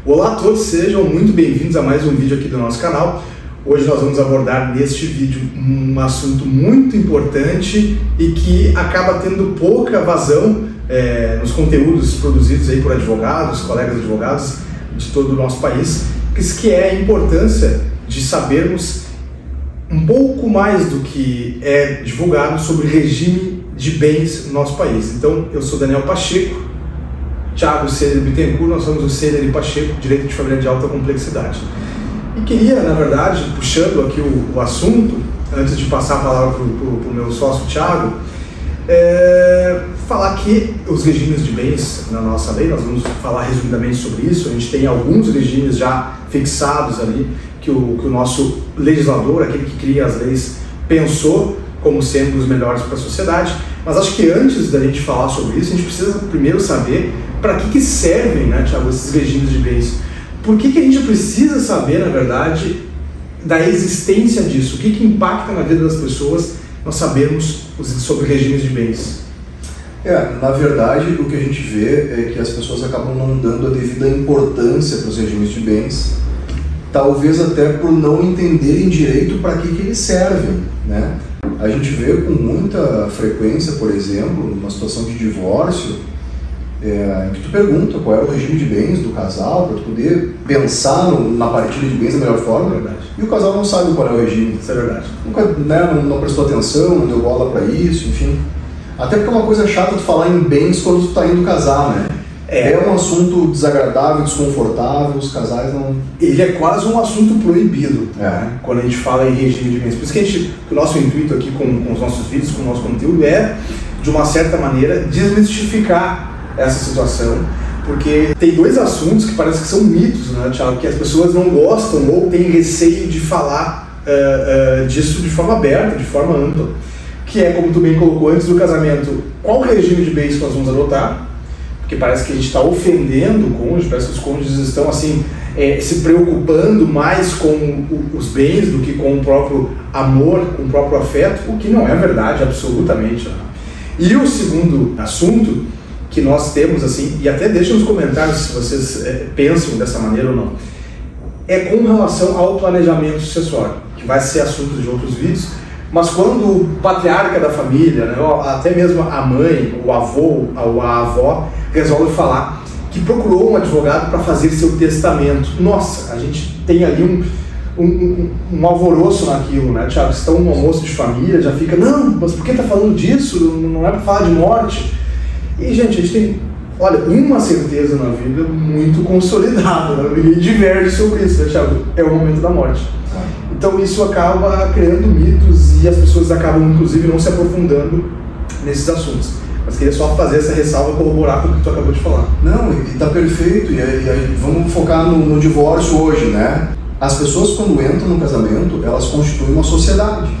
Olá a todos, sejam muito bem-vindos a mais um vídeo aqui do nosso canal. Hoje nós vamos abordar neste vídeo um assunto muito importante e que acaba tendo pouca vazão nos conteúdos produzidos aí por advogados, colegas advogados de todo o nosso país, que é a importância de sabermos um pouco mais do que é divulgado sobre regime de bens no nosso país. Então, eu sou Daniel Pacheco, Thiago Ceder Bittencourt, nós somos o Ceder e Pacheco, Direito de Família de Alta Complexidade. E queria, na verdade, puxando aqui o assunto, antes de passar a palavra para o meu sócio Thiago, falar que os regimes de bens na nossa lei, nós vamos falar resumidamente sobre isso. A gente tem alguns regimes já fixados ali, que o nosso legislador, aquele que cria as leis, pensou como sendo os melhores para a sociedade. Mas acho que antes da gente falar sobre isso, a gente precisa primeiro saber para que servem, né, Thiago, esses regimes de bens. Por que a gente precisa saber, na verdade, da existência disso? O que impacta na vida das pessoas nós sabermos sobre regimes de bens? Na verdade, o que a gente vê é que as pessoas acabam não dando a devida importância para os regimes de bens, talvez até por não entenderem direito para que eles servem, né? A gente vê com muita frequência, por exemplo, numa situação de divórcio, em que tu pergunta qual é o regime de bens do casal, para tu poder pensar na partilha de bens da melhor forma, e o casal não sabe qual é o regime. Isso é verdade. Nunca, não prestou atenção, não deu bola para isso, enfim. Até porque é uma coisa chata tu falar em bens quando tu tá indo casar, né? É um assunto desagradável, desconfortável, os casais não... Ele é quase um assunto proibido, né? Quando a gente fala em regime de bens. Por isso que o nosso intuito aqui com os nossos vídeos, com o nosso conteúdo, é, de uma certa maneira, desmistificar essa situação, porque tem dois assuntos que parece que são mitos, né, Thiago, que as pessoas não gostam ou têm receio de falar disso de forma aberta, de forma ampla, que é, como tu bem colocou antes do casamento, qual regime de bens nós vamos adotar, porque parece que a gente está ofendendo o cônjuge, parece que os cônjuges estão assim, se preocupando mais com os bens do que com o próprio amor, com o próprio afeto, o que não é verdade, absolutamente. Né? E o segundo assunto que nós temos, assim, e até deixa nos comentários se vocês pensam dessa maneira ou não, é com relação ao planejamento sucessório, que vai ser assunto de outros vídeos, mas quando o patriarca da família, né, até mesmo a mãe, o avô ou a avó, resolve falar que procurou um advogado para fazer seu testamento, nossa, a gente tem ali um alvoroço naquilo, né, Thiago? Se está um almoço de família, já fica, não, mas por que está falando disso? Não é para falar de morte. E, gente, a gente tem, olha, uma certeza na vida muito consolidada, né? Ninguém diverge sobre isso, né, Thiago? É o momento da morte. Então isso acaba criando mitos e as pessoas acabam, inclusive, não se aprofundando nesses assuntos. Mas queria só fazer essa ressalva e corroborar com o que tu acabou de falar. Não, e tá perfeito, e aí vamos focar no divórcio hoje, né? As pessoas, quando entram no casamento, elas constituem uma sociedade.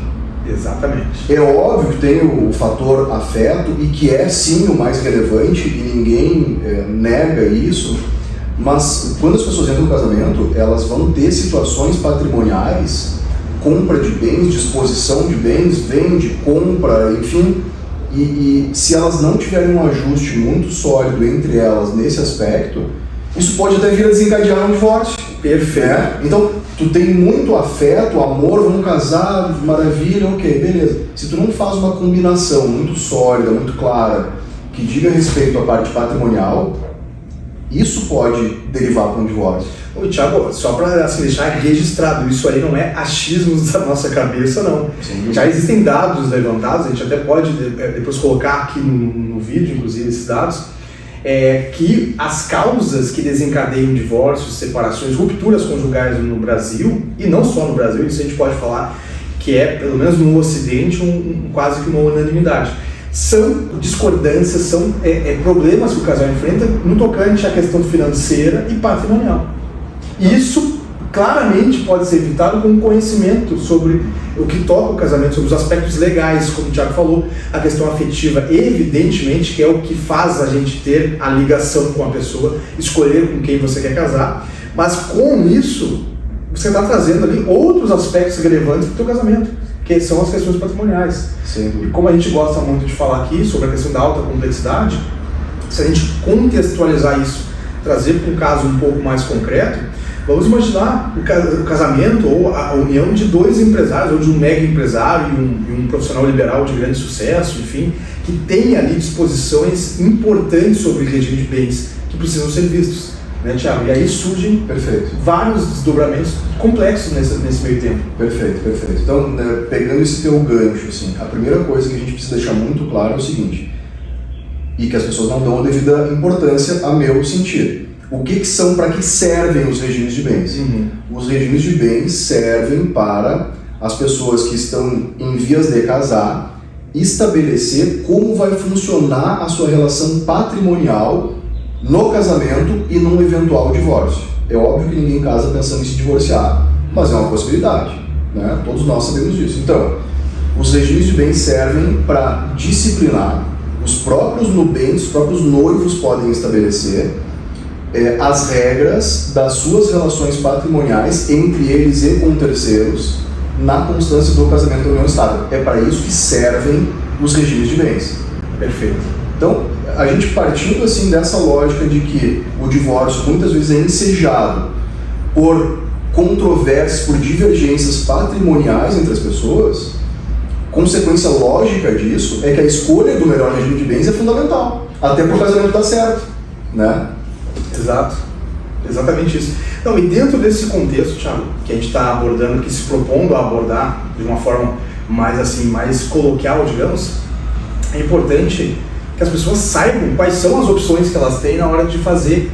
Exatamente. É óbvio que tem o fator afeto e que é sim o mais relevante e ninguém nega isso, mas quando as pessoas entram no casamento, elas vão ter situações patrimoniais, compra de bens, disposição de bens, vende, compra, enfim, e se elas não tiverem um ajuste muito sólido entre elas nesse aspecto, isso pode até vir a desencadear um divórcio. Perfeito. Então, tu tem muito afeto, amor, vamos casar, maravilha, ok, beleza. Se tu não faz uma combinação muito sólida, muito clara, que diga respeito à parte patrimonial, isso pode derivar para um divórcio. Ô, Thiago, só para assim, deixar registrado, isso aí não é achismos da nossa cabeça, não. Sim. Já existem dados levantados, a gente até pode depois colocar aqui no vídeo, inclusive, esses dados, que as causas que desencadeiam divórcios, separações, rupturas conjugais no Brasil, e não só no Brasil, isso a gente pode falar que é, pelo menos no Ocidente, quase que uma unanimidade. São discordâncias, são problemas que o casal enfrenta no tocante à questão financeira e patrimonial. E isso claramente pode ser evitado com conhecimento sobre o que toca o casamento, sobre os aspectos legais, como o Thiago falou, a questão afetiva, evidentemente, que é o que faz a gente ter a ligação com a pessoa, escolher com quem você quer casar, mas com isso, você está trazendo ali outros aspectos relevantes para o teu casamento, que são as questões patrimoniais. Sim. E como a gente gosta muito de falar aqui sobre a questão da alta complexidade, se a gente contextualizar isso trazer para um caso um pouco mais concreto, vamos imaginar o casamento ou a união de dois empresários, ou de um mega empresário e um profissional liberal de grande sucesso, enfim, que tem ali disposições importantes sobre o regime de bens que precisam ser vistos, né, Thiago? E aí surgem vários desdobramentos complexos nesse meio tempo. Perfeito. Então, né, pegando esse teu gancho, assim, a primeira coisa que a gente precisa deixar muito claro é o seguinte, e que as pessoas não dão a devida importância a meu sentido. O que são, para que servem os regimes de bens? Os regimes de bens servem para as pessoas que estão em vias de casar estabelecer como vai funcionar a sua relação patrimonial no casamento e num eventual divórcio. É óbvio que ninguém casa pensando em se divorciar, mas é uma possibilidade, né? Todos nós sabemos disso. Então, os regimes de bens servem para disciplinar, os próprios nubentes, os próprios noivos podem estabelecer as regras das suas relações patrimoniais entre eles e com terceiros na constância do casamento da união estável. É para isso que servem os regimes de bens. Perfeito. Então, a gente partindo assim dessa lógica de que o divórcio muitas vezes é ensejado por controvérsias, por divergências patrimoniais entre as pessoas, consequência lógica disso é que a escolha do melhor regime de bens é fundamental, até para o casamento dar certo, né? Exato, exatamente isso. Então, e dentro desse contexto, Thiago, que a gente está abordando, que se propondo a abordar de uma forma mais assim, mais coloquial, digamos, é importante que as pessoas saibam quais são as opções que elas têm na hora de fazer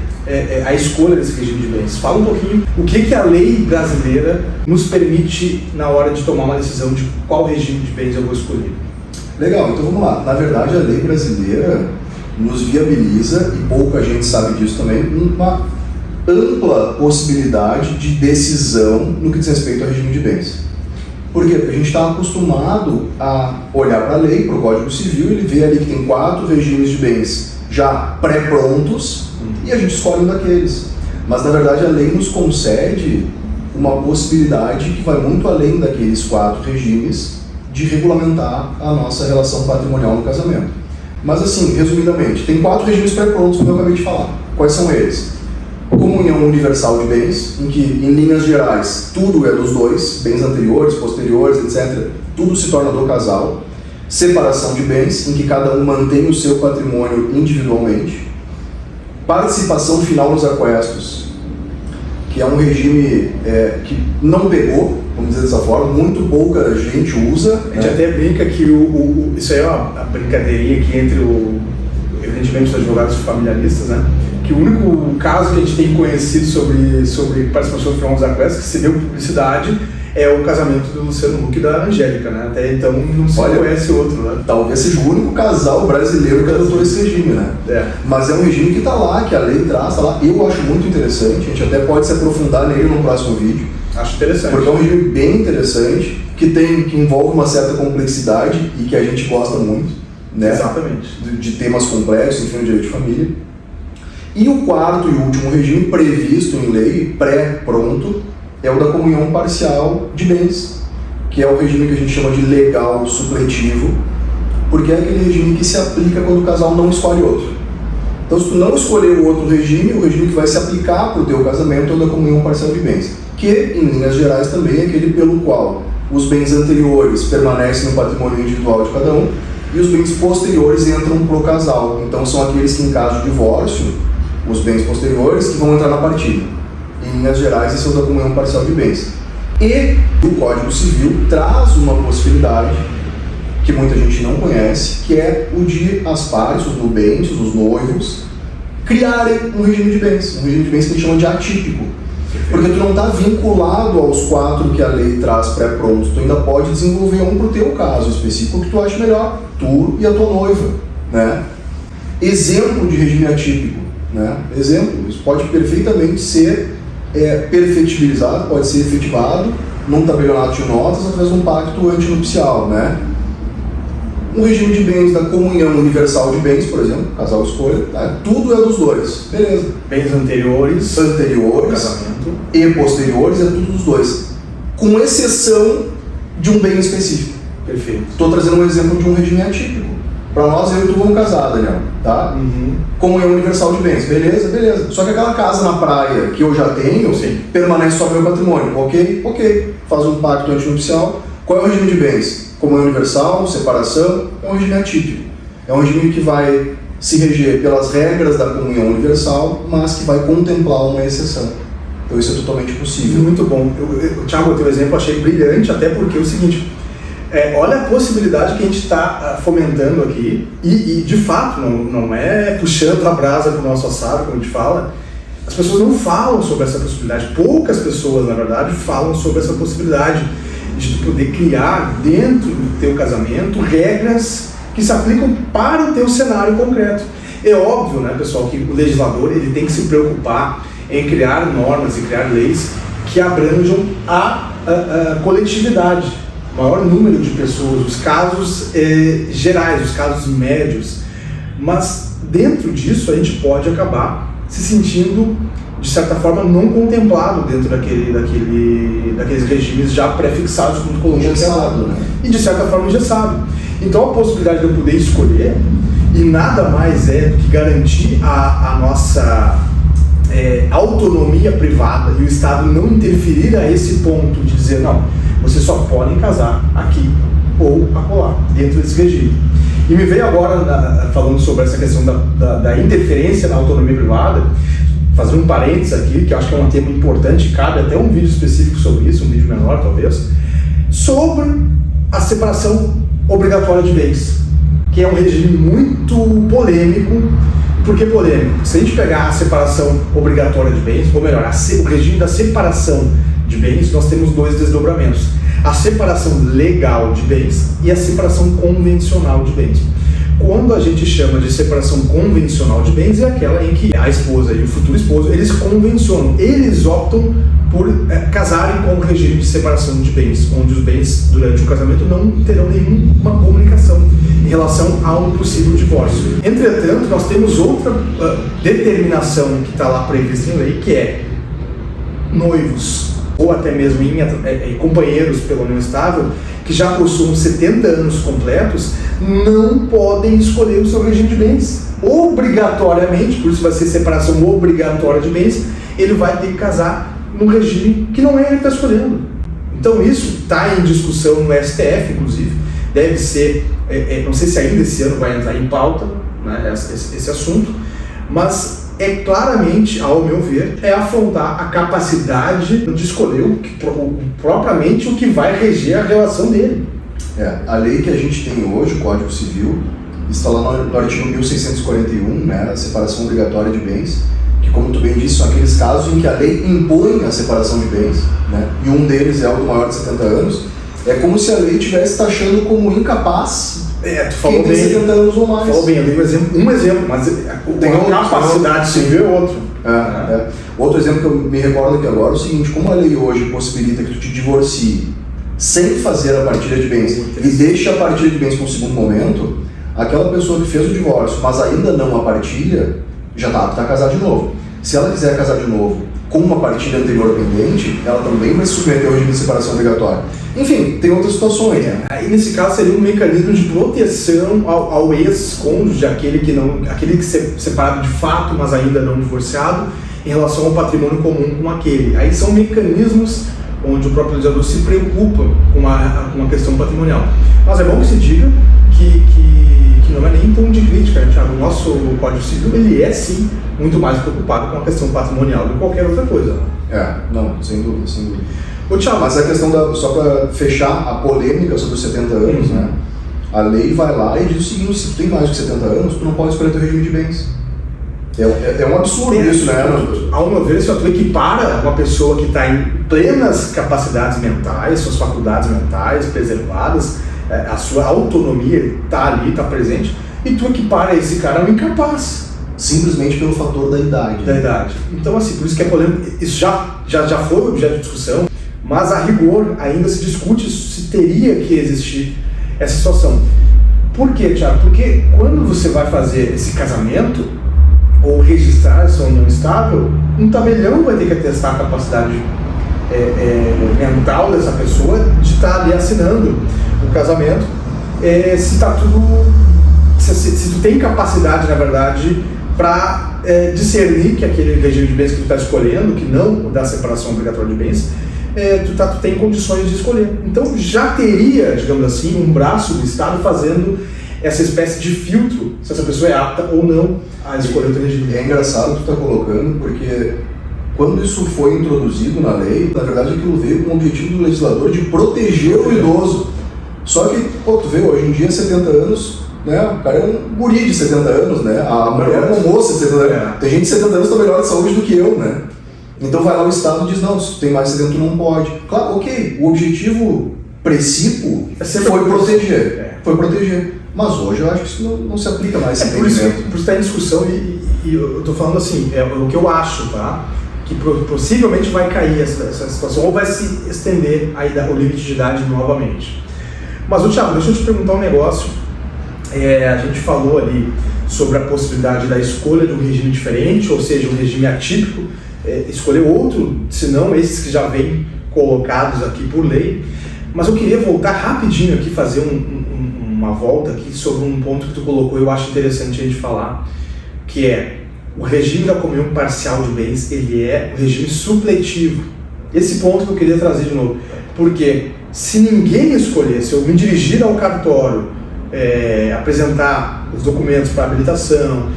a escolha desse regime de bens. Fala um pouquinho o que a lei brasileira nos permite na hora de tomar uma decisão de qual regime de bens eu vou escolher. Legal, então vamos lá. Na verdade, a lei brasileira nos viabiliza, e pouca gente sabe disso também, uma ampla possibilidade de decisão no que diz respeito ao regime de bens. Por quê? Porque a gente está acostumado a olhar para a lei, para o Código Civil, ele vê ali que tem 4 regimes de bens já pré-prontos, e a gente escolhe um daqueles. Mas, na verdade, a lei nos concede uma possibilidade que vai muito além daqueles 4 regimes de regulamentar a nossa relação patrimonial no casamento. Mas, assim, resumidamente, tem 4 regimes pré-prontos, como eu acabei de falar. Quais são eles? Comunhão universal de bens, em que, em linhas gerais, tudo é dos dois, bens anteriores, posteriores, etc. Tudo se torna do casal. Separação de bens, em que cada um mantém o seu patrimônio individualmente. Participação final nos aquestos, que é um regime que não pegou, vamos dizer dessa forma, muito pouca gente usa. A gente até brinca que isso aí é uma brincadeirinha aqui entre evidentemente, os advogados familiaristas, né? Que o único caso que a gente tem conhecido sobre participação final nos aquestos, que se deu publicidade, é o casamento do Luciano Huck e da Angélica, né? Até então não se conhece outro, né? Talvez seja o único casal brasileiro que adotou esse regime, né? Mas é um regime que está lá, que a lei traz, está lá. Eu acho muito interessante, a gente até pode se aprofundar nele no próximo vídeo. Acho interessante. Porque é um regime bem interessante, que envolve uma certa complexidade e que a gente gosta muito, né? Exatamente. De temas complexos, enfim, o direito de família. E o quarto e último regime previsto em lei, pré-pronto, é o da comunhão parcial de bens, que é o regime que a gente chama de legal supletivo, porque é aquele regime que se aplica quando o casal não escolhe outro. Então, se tu não escolher o outro regime, o regime que vai se aplicar para o teu casamento é o da comunhão parcial de bens, que, em linhas gerais, também é aquele pelo qual os bens anteriores permanecem no patrimônio individual de cada um e os bens posteriores entram para o casal. Então, são aqueles que, em caso de divórcio, os bens posteriores que vão entrar na partilha. Em linhas gerais, esse é o da comunhão parcial de bens. E o Código Civil traz uma possibilidade que muita gente não conhece, que é o de as pares, os nubentes, os noivos, criarem um regime de bens que a gente chama de atípico. Porque tu não está vinculado aos 4 que a lei traz pré-prontos, tu ainda pode desenvolver um para o teu caso específico que tu acha melhor, tu e a tua noiva, né? Exemplo de regime atípico, né? Exemplo, isso pode perfeitamente ser perfectibilizado, pode ser efetivado num tabelionato de notas através de um pacto antinupcial, né? Um regime de bens da comunhão universal de bens, por exemplo, casal escolha, tudo é dos dois, beleza. Bens anteriores casamento, e posteriores é tudo dos dois, com exceção de um bem específico. Perfeito. Estou trazendo um exemplo de um regime atípico. Pra nós, eu e tu vamos casar, Daniel, tá? Comunhão universal de bens, beleza. Só que aquela casa na praia que eu já tenho, permanece só meu patrimônio, ok. Faz um pacto antinupcial. Qual é o regime de bens? Comunhão universal, separação, é um regime atípico. É um regime que vai se reger pelas regras da comunhão universal, mas que vai contemplar uma exceção. Então isso é totalmente possível. Muito bom. Thiago, o teu exemplo eu achei brilhante, até porque é o seguinte, olha a possibilidade que a gente está fomentando aqui, e de fato não é puxando a brasa para o nosso assado, como a gente fala. As pessoas não falam sobre essa possibilidade, poucas pessoas, na verdade, falam sobre essa possibilidade de tu poder criar dentro do teu casamento regras que se aplicam para o teu cenário concreto. É óbvio, né, pessoal, que o legislador ele tem que se preocupar em criar normas e criar leis que abranjam a coletividade, o maior número de pessoas, os casos gerais, os casos médios. Mas dentro disso a gente pode acabar se sentindo, de certa forma, não contemplado dentro daqueles regimes já prefixados, como tu colocou aqui agora, né? E de certa forma engessado. Então a possibilidade de eu poder escolher, e nada mais é do que garantir a nossa autonomia privada e o Estado não interferir a esse ponto de dizer, não, vocês só podem casar aqui ou acolá, dentro desse regime. E me veio agora, falando sobre essa questão da interferência na autonomia privada, fazer um parênteses aqui, que eu acho que é um tema importante, cabe até um vídeo específico sobre isso, um vídeo menor talvez, sobre a separação obrigatória de bens, que é um regime muito polêmico. Por que polêmico? Se a gente pegar a separação obrigatória de bens, ou melhor, o regime da separação de bens, nós temos dois desdobramentos. A separação legal de bens e a separação convencional de bens. Quando a gente chama de separação convencional de bens, é aquela em que a esposa e o futuro esposo, eles convencionam, eles optam por casarem com o regime de separação de bens, onde os bens durante o casamento não terão nenhuma comunicação em relação a um possível divórcio. Entretanto, nós temos outra determinação que está lá prevista em lei, que é noivos, ou até mesmo companheiros pela união estável, que já possuam 70 anos completos, não podem escolher o seu regime de bens. Obrigatoriamente, por isso vai ser separação obrigatória de bens, ele vai ter que casar num regime que não é ele que está escolhendo. Então isso está em discussão no STF, inclusive, deve ser, não sei se ainda esse ano vai entrar em pauta, né, esse assunto, mas claramente, ao meu ver, afrontar a capacidade de escolher propriamente o que vai reger a relação dele. A lei que a gente tem hoje, o Código Civil, está lá no artigo 1641, né, a separação obrigatória de bens, que, como tu bem disse, são aqueles casos em que a lei impõe a separação de bens, né, e um deles é o do maior de 70 anos. É como se a lei estivesse taxando como incapaz tu falou quem tem 70 anos ou mais. Falou bem, eu dei um exemplo, mas tem uma capacidade civil é outro. Outro exemplo que eu me recordo aqui agora é o seguinte: como a lei hoje possibilita que tu te divorcie sem fazer a partilha de bens e deixe a partilha de bens para um segundo momento, aquela pessoa que fez o divórcio, mas ainda não a partilha, já está apta a casar de novo. Se ela quiser casar de novo com uma partilha anterior pendente, ela também vai se submeter ao regime de separação obrigatória. Enfim, tem outras situações. Aí nesse caso seria um mecanismo de proteção ao ex-cônjuge, aquele que separado de fato, mas ainda não divorciado, em relação ao patrimônio comum com aquele. Aí são mecanismos onde o próprio legislador se preocupa com a questão patrimonial. Mas é bom que se diga que não é nem tom de crítica, né, Thiago? O nosso Código Civil, ele é sim muito mais preocupado com a questão patrimonial do que qualquer outra coisa. Não, sem dúvida, sem dúvida. Ô, Thiago, mas a questão só para fechar a polêmica sobre os 70 anos, né? A lei vai lá e diz o seguinte: se tu tem mais de 70 anos, tu não pode escolher teu regime de bens. É um absurdo isso, né? Ao meu ver, se tu equipara uma pessoa que está em plenas capacidades mentais, suas faculdades mentais preservadas, a sua autonomia está ali, está presente, e tu equipara esse cara ao incapaz. Simplesmente pelo fator da idade. Então, assim, por isso que é polêmico. Isso já foi objeto de discussão, mas a rigor ainda se discute se teria que existir essa situação. Por quê, Thiago? Porque quando você vai fazer esse casamento, ou registrar essa união estável, um tabelião vai ter que atestar a capacidade mental dessa pessoa de estar ali assinando o casamento, se se tu tem capacidade, na verdade, para discernir que aquele regime de bens que tu está escolhendo, que não da separação obrigatória de bens, tu tem condições de escolher. Então já teria, digamos assim, um braço do Estado fazendo essa espécie de filtro, se essa pessoa é apta ou não a escolher o teu regime. É engraçado tu tá colocando, porque quando isso foi introduzido na lei, na verdade aquilo veio com o objetivo do legislador de proteger o idoso. Só que, pô, tu vê, hoje em dia, 70 anos, né, o cara é um guri de 70 anos, né, a mulher é uma moça de 70 anos. Tem gente de 70 anos que tá melhor de saúde do que eu, né. Então vai lá o Estado e diz, não, se tu tem mais de 70 tu não pode. Claro, ok, o objetivo princípio foi proteger, Mas hoje eu acho que isso não se aplica mais. Por isso está em discussão e eu estou falando assim, o que eu acho, tá? Que possivelmente vai cair essa situação ou vai se estender o limite de idade novamente. Mas, Thiago, deixa eu te perguntar um negócio. A gente falou ali sobre a possibilidade da escolha de um regime diferente, ou seja, um regime atípico, escolher outro, senão esses que já vêm colocados aqui por lei. Mas eu queria voltar rapidinho aqui, fazer uma volta aqui sobre um ponto que tu colocou, eu acho interessante a gente falar, que é o regime da comunhão parcial de bens, ele é o regime supletivo. Esse ponto que eu queria trazer de novo, porque se ninguém escolher, se eu me dirigir ao cartório, apresentar os documentos para habilitação,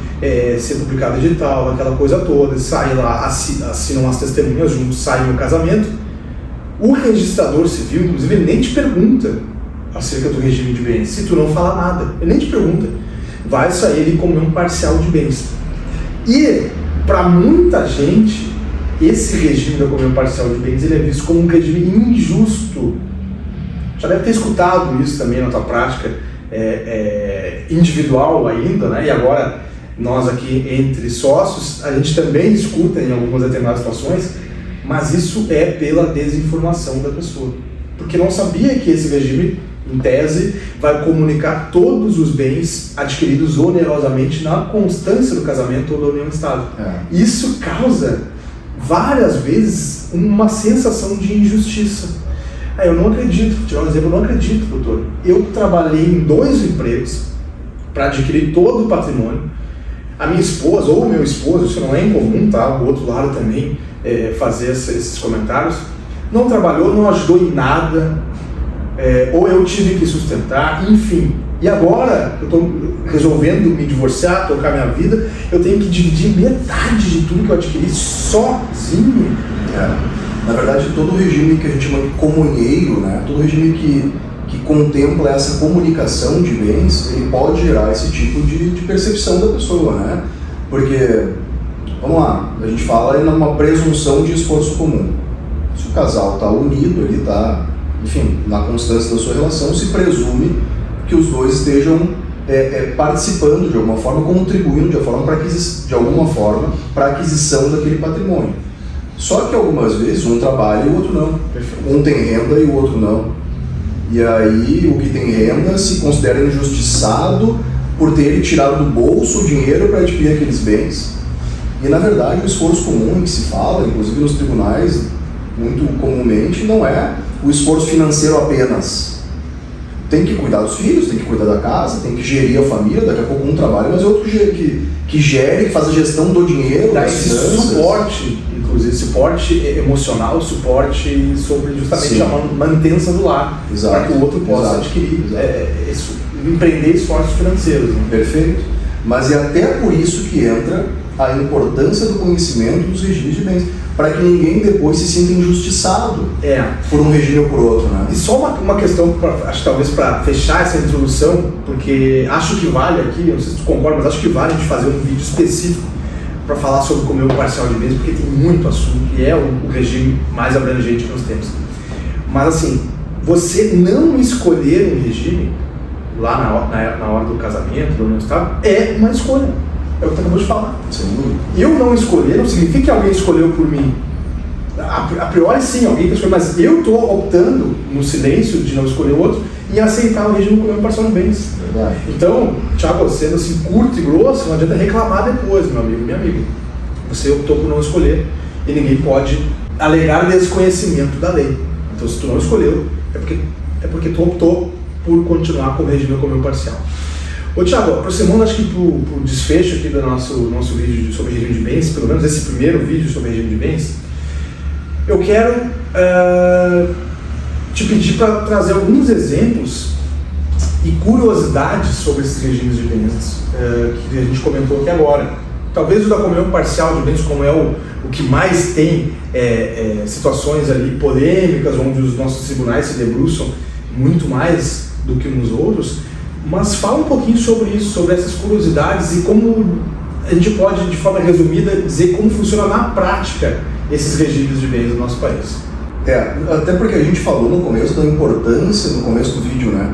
ser publicado edital, aquela coisa toda, sair lá, assinam as testemunhas juntos, sai o casamento, o registrador civil, inclusive, ele nem te pergunta acerca do regime de bens, se tu não falar nada, ele nem te pergunta, vai sair ali como um parcial de bens. E, para muita gente, esse regime da comunhão parcial de bens, ele é visto como um regime injusto. Já deve ter escutado isso também na tua prática individual ainda, né? E agora, nós aqui entre sócios, a gente também escuta em algumas determinadas situações, mas isso é pela desinformação da pessoa. Porque não sabia que esse regime, em tese, vai comunicar todos os bens adquiridos onerosamente na constância do casamento ou da união estável. Isso causa, várias vezes, uma sensação de injustiça. Eu não acredito, vou tirar um exemplo, eu não acredito, doutor. Eu trabalhei em 2 empregos para adquirir todo o patrimônio. A minha esposa, ou o meu esposo, isso não é incomum, tá? O outro lado também fazer esses comentários, não trabalhou, não ajudou em nada, ou eu tive que sustentar, enfim. E agora, eu estou resolvendo me divorciar, tocar minha vida, eu tenho que dividir metade de tudo que eu adquiri sozinho. Na verdade, todo regime que a gente chama de comunheiro, né, todo regime que contempla essa comunicação de bens, ele pode gerar esse tipo de percepção da pessoa, né? Porque, vamos lá, a gente fala em uma presunção de esforço comum. Se o casal está unido, ele está, enfim, na constância da sua relação, se presume que os dois estejam participando de alguma forma, contribuindo de alguma forma para a aquisição daquele patrimônio. Só que algumas vezes um trabalha e o outro não. Um tem renda e o outro não. E aí o que tem renda se considera injustiçado por ter tirado do bolso o dinheiro para adquirir aqueles bens. E na verdade o esforço comum que se fala, inclusive nos tribunais, muito comumente, não é o esforço financeiro apenas. Tem que cuidar dos filhos, tem que cuidar da casa, tem que gerir a família, daqui a pouco um trabalha, mas é outro que gere, que faz a gestão do dinheiro. Dá esse suporte, inclusive suporte emocional, suporte sobre justamente a manutenção do lar, para que o outro possa adquirir, empreender esforços financeiros. Né? Perfeito. Mas é até por isso que entra a importância do conhecimento dos regimes de bens, para que ninguém depois se sinta injustiçado por um regime ou por outro. Né? E só uma questão, acho que talvez para fechar essa introdução, porque acho que vale aqui, não sei se tu concorda, mas acho que vale a gente fazer um vídeo específico para falar sobre comunhão parcial de bens, porque tem muito assunto e é o regime mais abrangente que nós temos. Mas assim, você não escolher um regime lá na hora do casamento, do união estável, é uma escolha. É o que tu acabou de falar. Eu não escolher não significa que alguém escolheu por mim. A priori sim, alguém está escolhendo, mas eu estou optando no silêncio de não escolher o outro e aceitar o regime comunhão parcial de bens. Verdade. Então, Thiago, sendo assim curto e grosso, não adianta reclamar depois, meu amigo, minha amiga. Você optou por não escolher e ninguém pode alegar desconhecimento da lei. Então, se tu não escolheu, é porque tu optou por continuar com o regime comunhão parcial. Ô Thiago, aproximando acho que pro desfecho aqui do nosso vídeo sobre regime de bens, pelo menos esse primeiro vídeo sobre regime de bens, eu quero te pedir para trazer alguns exemplos e curiosidades sobre esses regimes de bens que a gente comentou aqui agora. Talvez o da comunhão parcial de bens, como é o que mais tem situações ali polêmicas, onde os nossos tribunais se debruçam muito mais do que nos outros, mas fala um pouquinho sobre isso, sobre essas curiosidades e como a gente pode, de forma resumida, dizer como funciona na prática esses regimes de bens no nosso país. Até porque a gente falou no começo da importância, no começo do vídeo, né,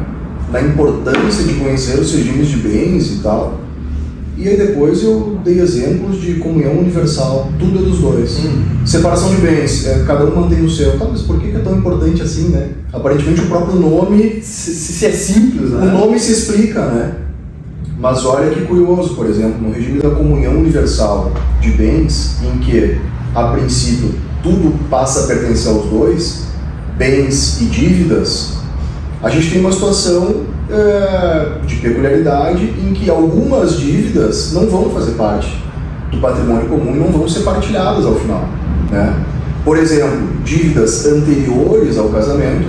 da importância de conhecer os regimes de bens e tal. E aí depois eu dei exemplos de comunhão universal, tudo é dos dois. Separação de bens, cada um mantém o seu. Tá, mas por que é tão importante assim, né? Aparentemente o próprio nome... Se é simples, né? O nome se explica, né? Mas olha que curioso, por exemplo, no regime da comunhão universal de bens, em que, a princípio, tudo passa a pertencer aos dois, bens e dívidas, a gente tem uma situação de peculiaridade em que algumas dívidas não vão fazer parte do patrimônio comum e não vão ser partilhadas ao final, né? Por exemplo, dívidas anteriores ao casamento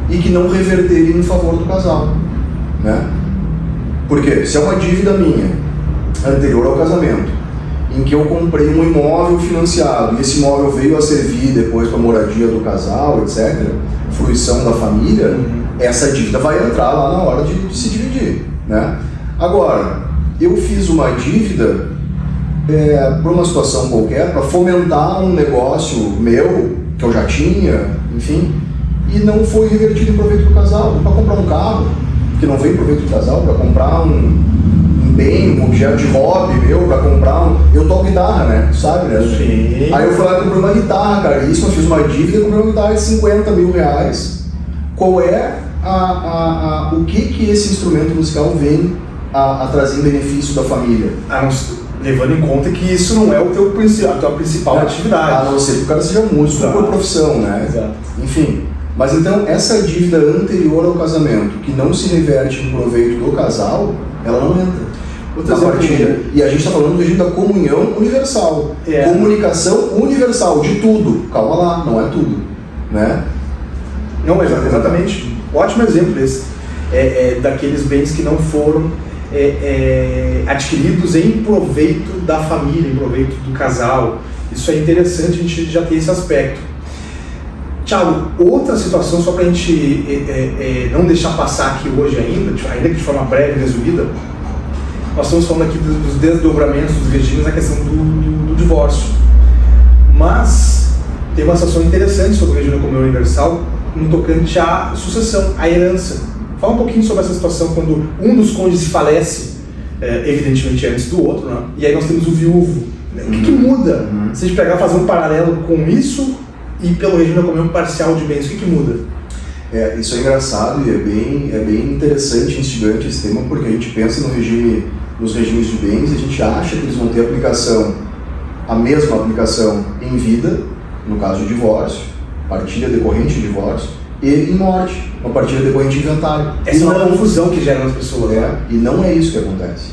e que não reverterem em favor do casal, né? Porque se é uma dívida minha anterior ao casamento, em que eu comprei um imóvel financiado e esse imóvel veio a servir depois para a moradia do casal, etc., fruição da família, essa dívida vai entrar lá na hora de se dividir, né? Agora, eu fiz uma dívida para uma situação qualquer, para fomentar um negócio meu, que eu já tinha, enfim, e não foi revertido em proveito do casal. Para comprar um carro, que não veio em proveito do casal, para comprar um bem, um objeto de hobby meu, para comprar eu toco guitarra, né? Tu sabe, né? Sim. Aí eu fui lá e comprei uma guitarra, cara, e isso eu fiz uma dívida e comprei uma guitarra de 50 mil reais. Qual é o que esse instrumento musical vem a trazer em benefício da família? Levando em conta que isso não é a tua principal atividade. A não ser que o cara seja músico por profissão, né? Exato. Enfim, mas então essa dívida anterior ao casamento, que não se reverte em proveito do casal, ela não entra na partilha. E a gente está falando do regime da comunhão universal. Comunicação universal, de tudo. Calma lá, não é tudo, né? Não, exatamente. Ótimo exemplo esse. Daqueles bens que não foram adquiridos em proveito da família, em proveito do casal. Isso é interessante, a gente já tem esse aspecto. Tiago, outra situação, só para a gente não deixar passar aqui hoje ainda que de forma breve, resumida, nós estamos falando aqui dos desdobramentos dos regimes na questão do divórcio. Mas tem uma situação interessante sobre o regime da comunhão universal no tocante à sucessão, à herança. Fala um pouquinho sobre essa situação quando um dos cônjuges falece, evidentemente antes do outro, né? E aí nós temos o viúvo. O que muda? Se a gente pegar e fazer um paralelo com isso e pelo regime da comunhão parcial de bens, o que muda? Isso é engraçado e é bem interessante e instigante esse tema, porque a gente pensa nos regimes de bens e a gente acha que eles vão ter a mesma aplicação em vida, no caso de divórcio, partilha decorrente de divórcio, e em morte, uma partilha decorrente de inventário. Essa é uma confusão que gera nas pessoas. E não é isso que acontece.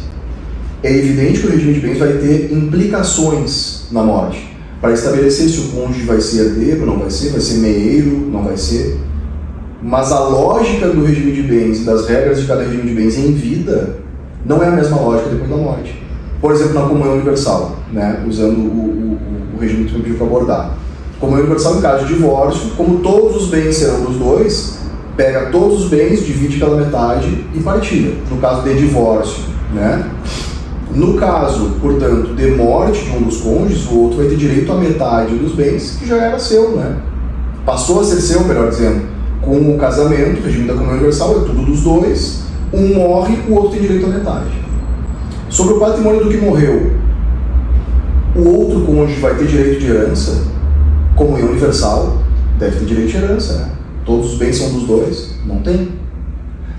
É evidente que o regime de bens vai ter implicações na morte, para estabelecer se o cônjuge vai ser herdeiro, não vai ser meieiro, não vai ser. Mas a lógica do regime de bens e das regras de cada regime de bens em vida não é a mesma lógica depois da morte. Por exemplo, na comunhão universal, né, usando o regime que tu me pediu para abordar. Comunhão universal em caso de divórcio, como todos os bens serão dos dois, pega todos os bens, divide pela metade e partilha. No caso de divórcio, né? No caso, portanto, de morte de um dos cônjuges, o outro vai ter direito à metade dos bens que já era seu, né? Passou a ser seu, melhor dizendo. Com o casamento, o regime da comunhão universal é tudo dos dois, um morre, o outro tem direito à metade. Sobre o patrimônio do que morreu, o outro cônjuge vai ter direito de herança, comunhão universal deve ter direito de herança, né? Todos os bens são dos dois? Não tem.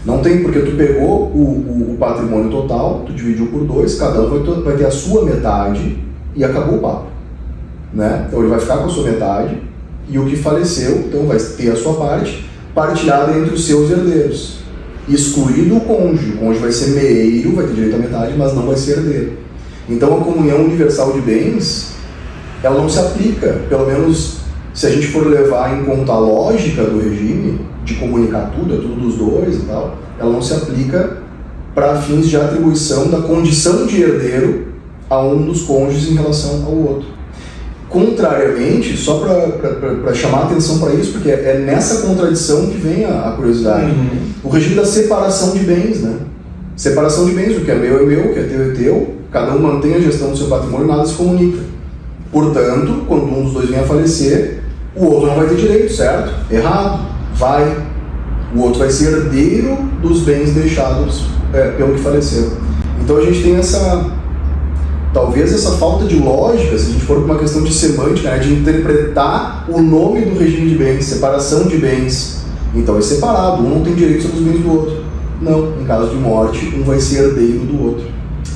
Não tem porque tu pegou o patrimônio total, tu dividiu por dois, cada um vai ter a sua metade e acabou o papo, né? Então ele vai ficar com a sua metade e o que faleceu, então vai ter a sua parte partilhada entre os seus herdeiros. excluído o cônjuge vai ser meeiro, vai ter direito à metade, mas não vai ser herdeiro. Então a comunhão universal de bens, ela não se aplica, pelo menos se a gente for levar em conta a lógica do regime, de comunicar tudo, é tudo dos dois e tal, ela não se aplica para fins de atribuição da condição de herdeiro a um dos cônjuges em relação ao outro. Contrariamente, só para chamar a atenção para isso, porque é nessa contradição que vem a curiosidade, o regime da separação de bens, né? Separação de bens, o que é meu é meu, o que é teu, cada um mantém a gestão do seu patrimônio, nada se comunica. Portanto, quando um dos dois vem a falecer, o outro não vai ter direito, certo? Errado. Vai. O outro vai ser herdeiro dos bens deixados pelo que faleceu. Então a gente tem talvez essa falta de lógica, se a gente for para uma questão de semântica, né, de interpretar o nome do regime de bens, separação de bens. Então é separado, um não tem direito sobre os bens do outro. Não, em caso de morte, um vai ser herdeiro do outro.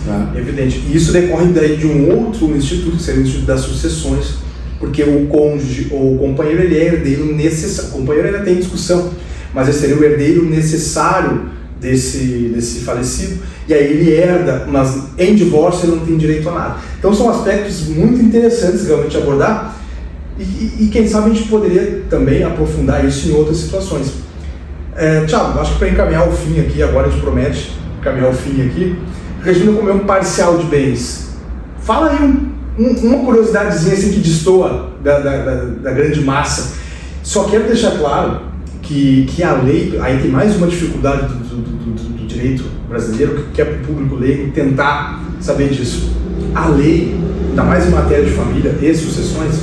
Né? Evidente. E isso decorre daí de um outro instituto, que seria o Instituto das Sucessões, porque o cônjuge ou o companheiro, ele é herdeiro necessário. O companheiro ainda tem discussão, mas ele seria o herdeiro necessário desse falecido, e aí ele herda, mas em divórcio ele não tem direito a nada. Então são aspectos muito interessantes realmente abordar, e quem sabe a gente poderia também aprofundar isso em outras situações. Thiago, acho que para encaminhar o fim aqui, agora a gente promete encaminhar o fim aqui, regime da comunhão parcial de bens. Fala aí uma curiosidadezinha assim que destoa da grande massa. Só quero deixar claro que a lei, aí tem mais uma dificuldade do direito brasileiro, que é para o público leigo tentar saber disso. A lei, ainda mais em matéria de família e sucessões,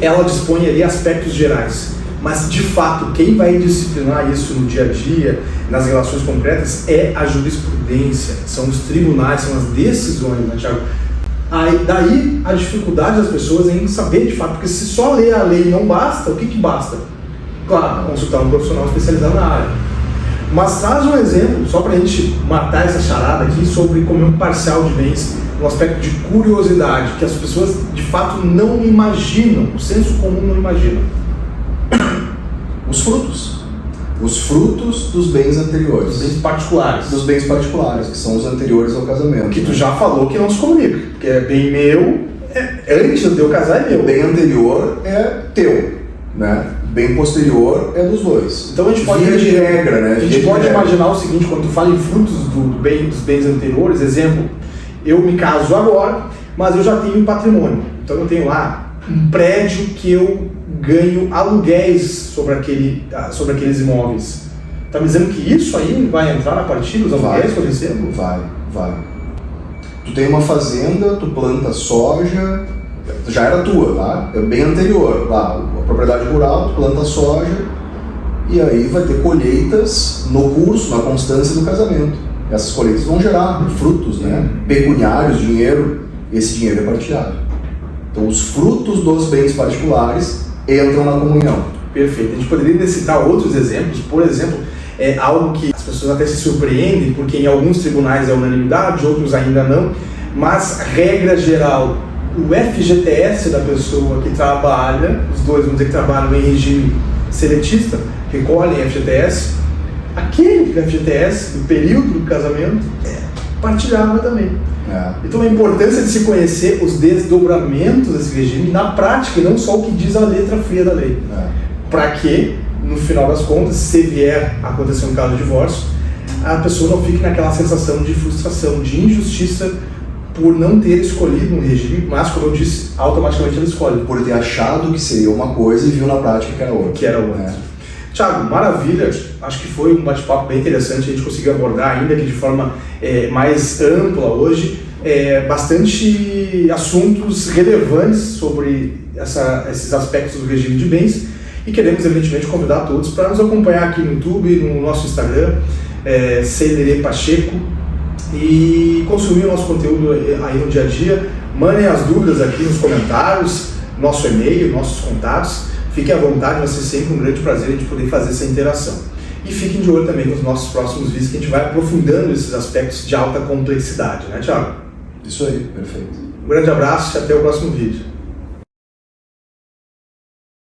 ela dispõe ali aspectos gerais, mas de fato quem vai disciplinar isso no dia a dia, nas relações concretas, é a jurisprudência, são os tribunais, são as decisões, né, Thiago? Aí, daí a dificuldade das pessoas em saber de fato, porque se só ler a lei não basta, o que basta? Claro, consultar um profissional especializado na área. Mas traz um exemplo, só para a gente matar essa charada aqui, sobre comunhão parcial de bens, um aspecto de curiosidade, que as pessoas de fato não imaginam, o senso comum não imagina. Os frutos. Os frutos dos bens anteriores. Dos bens particulares. Dos bens particulares, que são os anteriores ao casamento. Que tu já falou que não se comunica, porque é bem meu, antes de eu casar é meu. O bem anterior é teu, né? Bem posterior é dos dois. Então a gente pode, via de regra, né? A gente pode imaginar o seguinte, quando tu fala em frutos dos bens anteriores, exemplo, eu me caso agora, mas eu já tenho um patrimônio. Então eu tenho lá um prédio que eu ganho aluguéis sobre aqueles imóveis. Tá me dizendo que isso aí vai entrar na partilha, os aluguéis que eu recebo? Vai. Tu tem uma fazenda, tu planta soja, já era tua, tá? É bem anterior, lá, a propriedade rural, tu planta soja, e aí vai ter colheitas no curso, na constância do casamento. Essas colheitas vão gerar frutos, né? Pecuniários, dinheiro, esse dinheiro é partilhado. Então os frutos dos bens particulares entram na comunhão. Perfeito. A gente poderia citar outros exemplos, por exemplo, algo que as pessoas até se surpreendem, porque em alguns tribunais é unanimidade, outros ainda não, mas regra geral, o FGTS da pessoa que trabalha, os dois vamos dizer que trabalham em regime seletista, recolhem FGTS, aquele FGTS do período do casamento é partilhável também. Então a importância de se conhecer os desdobramentos desse regime na prática, e não só o que diz a letra fria da lei. Para que, no final das contas, se vier a acontecer um caso de divórcio, a pessoa não fique naquela sensação de frustração, de injustiça por não ter escolhido um regime, mas, como eu disse, automaticamente ela escolhe. Por ter achado que seria uma coisa e viu na prática que era outra. Thiago, maravilha, acho que foi um bate-papo bem interessante, a gente conseguiu abordar ainda que de forma mais ampla hoje, bastante assuntos relevantes sobre esses aspectos do regime de bens, e queremos evidentemente convidar todos para nos acompanhar aqui no YouTube, no nosso Instagram, Celerê Pacheco, e consumir o nosso conteúdo aí no dia a dia. Mandem as dúvidas aqui nos comentários, nosso e-mail, nossos contatos. Fiquem à vontade, vai ser sempre um grande prazer a gente poder fazer essa interação. E fiquem de olho também nos nossos próximos vídeos, que a gente vai aprofundando esses aspectos de alta complexidade, né, Thiago? Isso aí, perfeito. Um grande abraço e até o próximo vídeo.